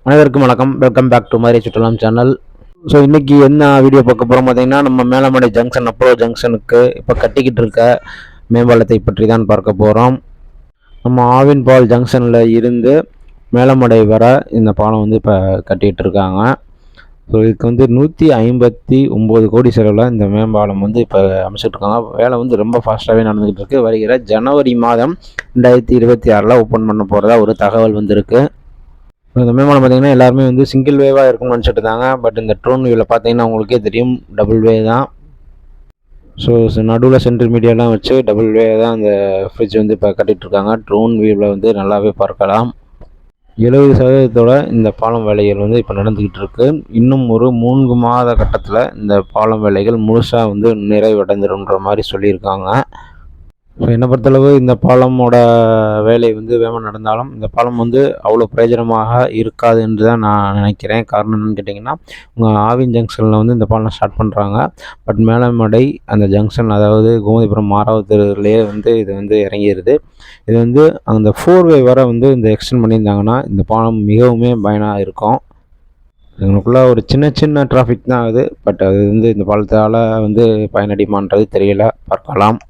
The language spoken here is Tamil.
அனைவருக்கும் வணக்கம். வெல்கம் பேக் டு மாதிரி சுற்றலாம் சேனல். ஸோ இன்றைக்கி என்ன வீடியோ பார்க்க போகிறோம் பார்த்தீங்கன்னா, நம்ம மேலமடை ஜங்ஷன் அப்ரோச் ஜங்ஷனுக்கு இப்போ கட்டிக்கிட்டு இருக்க மேம்பாலத்தை பற்றி தான் பார்க்க போகிறோம். நம்ம ஆவின்பால் ஜங்ஷனில் இருந்து மேலமடை வர இந்த பாலம் வந்து இப்போ கட்டிகிட்டு இருக்காங்க. ஸோ இதுக்கு வந்து 159 கோடி செலவில் இந்த மேம்பாலம் வந்து இப்போ அமைச்சிட்டு இருக்காங்க. வேலை வந்து ரொம்ப ஃபாஸ்ட்டாகவே நடந்துக்கிட்டு இருக்குது. வருகிற ஜனவரி மாதம் 2026 ஓப்பன் பண்ண போகிறதா ஒரு தகவல் வந்திருக்கு. இந்த மேம்பாலம் பார்த்தீங்கன்னா எல்லாருமே வந்து சிங்கிள் வேவாக இருக்கும்னு நினச்சிட்டு இருந்தாங்க. பட் இந்த ட்ரோன் வியூவில் பார்த்தீங்கன்னா உங்களுக்கே தெரியும், டபுள் வே தான். ஸோ நடுவில் சென்ட்ரல் மீடியாலாம் வச்சு டபுள் வே தான் அந்த ஃப்ரிட்ஜ் வந்து இப்போ கட்டிகிட்ருக்காங்க. ட்ரோன் வியூவில் வந்து நல்லாவே பார்க்கலாம். 70% இந்த பாலம் வேலைகள் வந்து இப்போ நடந்துக்கிட்டு இருக்கு. இன்னும் ஒரு 3 மாத கட்டத்தில் இந்த பாலம் வேலைகள் முழுசாக வந்து நிறைவடைந்துருன்ற மாதிரி சொல்லியிருக்காங்க. ஸோ என்னை பொறுத்தளவு இந்த பாலமோட வேலை வந்து வேகமாக நடந்தாலும் இந்த பாலம் வந்து அவ்வளோ பிரயோஜனமாக இருக்காது என்று தான் நான் நினைக்கிறேன். காரணம் என்னென்னு கேட்டிங்கன்னா, உங்கள் ஆவின் ஜங்ஷனில் வந்து இந்த பாலம் ஸ்டார்ட் பண்ணுறாங்க. பட் மேலமடை அந்த ஜங்ஷன், அதாவது கோமதிபுரம் மாராவத்தூர்லேயே வந்து இது வந்து இறங்கிடுது. இது வந்து அந்த 4 வே வர வந்து இந்த எக்ஸ்டெண்ட் பண்ணியிருந்தாங்கன்னா இந்த பாலம் மிகவுமே பயனாக இருக்கும். எங்களுக்குள்ள ஒரு சின்ன டிராஃபிக் தான் ஆகுது. பட் அது வந்து இந்த பாலத்தால் வந்து பயனடைமான்றது தெரியல, பார்க்கலாம்.